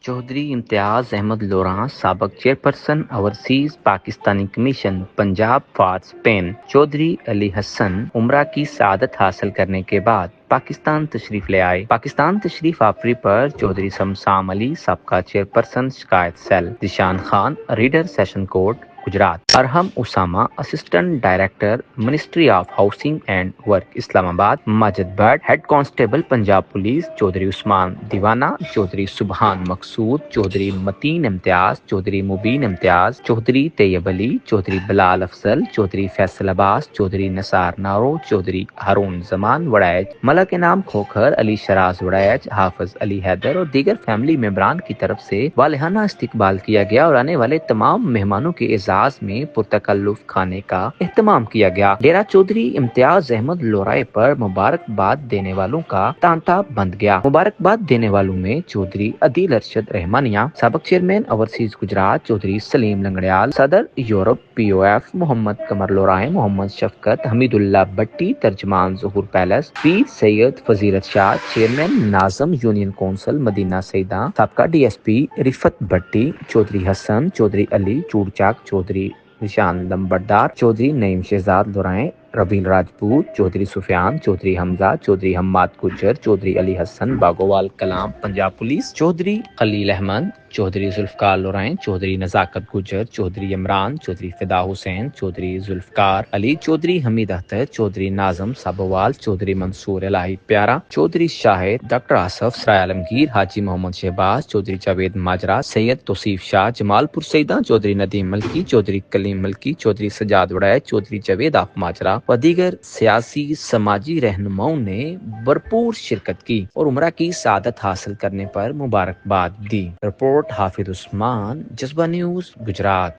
चौधरी इम्तियाज अहमद लोरां साबक chairperson overseas Pakistani commission Punjab for Spain. Chaudhry Ali Hassan उम्रा की सआदत हासिल करने के बाद पाकिस्तान तशरीफ ले आए। पाकिस्तान तशरीफ आवरी पर चौधरी शमसाम अली सबका चेयरपर्सन शिकायत cell, Zeeshan Khan reader session court Gujrat, Arham Usama assistant director ministry of housing and work Islamabad, Majid Bhatt head constable Punjab police, Chaudhry Usman Deewana, Chaudhry सुबहान मकसूद, चौधरी मतीन इम्तियाज, चौधरी मुबीन इम्तियाज, चौधरी तैयब अली, चौधरी बिलाल अफजल, चौधरी फैसल अब्बास, चौधरी नसार नारो, चौधरी हारून जमान वड़ैच, मलक इनाम खोखर, अली शराज वड़ैच, हाफिज अली हैदर और दीगर फैमिली मेंबरान की तरफ से वालिहाना इस्तकबाल किया गया और आने वाले तमाम मेहमानों के एजाज में पुरतकल्लुफ खाने का एहतमाम किया गया। डेरा चौधरी इम्तियाज अहमद लोराए पर मुबारकबाद देने वालों का तांता बंद गया। मुबारकबाद देने वालों में चौधरी अदील अरशद रहमानिया, साबिक चेयरमैन ओवरसीज गुजरात, चौधरी सलीम लंगड़ियाल, सदर यूरोप POF मोहम्मद कमर लोराए, मोहम्मद शफकत हमीदुल्ला भट्टी, तर्जमान ज़हूर पैलेस, पीर सैयद फजीलत शाह, चेयरमैन नाजम यूनियन कौंसिल मदीना सईदा, साबका DSP रिफत भट्टी, चौधरी हसन, चौधरी अली चूड़चाक, चौधरी निशान लंबरदार, चौधरी नईम शहजाद लोराए, रबील राजपूत, चौधरी सुफियान, चौधरी हमजा, चौधरी हम्माद गुज्जर, चौधरी अली हसन बागोवाल कलाम पंजाब पुलिस, चौधरी खलील अहमद, चौधरी जुल्फकार लोराए, चौधरी नजाकत गुज्जर, चौधरी इमरान, चौधरी फिदा हुसैन, चौधरी जुल्फकार अली, चौधरी हमीद अख्तर, चौधरी नाजम साबोवाल, चौधरी मंसूर इलाही प्यारा, चौधरी शाहिद, डॉक्टर आसफ, सराय आलमगीर, हाजी मोहम्मद शहबाज, चौधरी जावेद माजरा, सैयद तौसीफ शाह, जमालपुर सईदा, चौधरी नदीम मलकी, चौधरी कलीम मलकी, चौधरी सजाद वड़ैच, चौधरी जावेद आफ माजरा व दीगर सियासी समाजी रहनुमाओं ने भरपूर शिरकत की और उम्रा की सआदत हासिल करने पर मुबारकबाद दी। रिपोर्ट हाफिज उस्मान, जज्बा न्यूज गुजरात।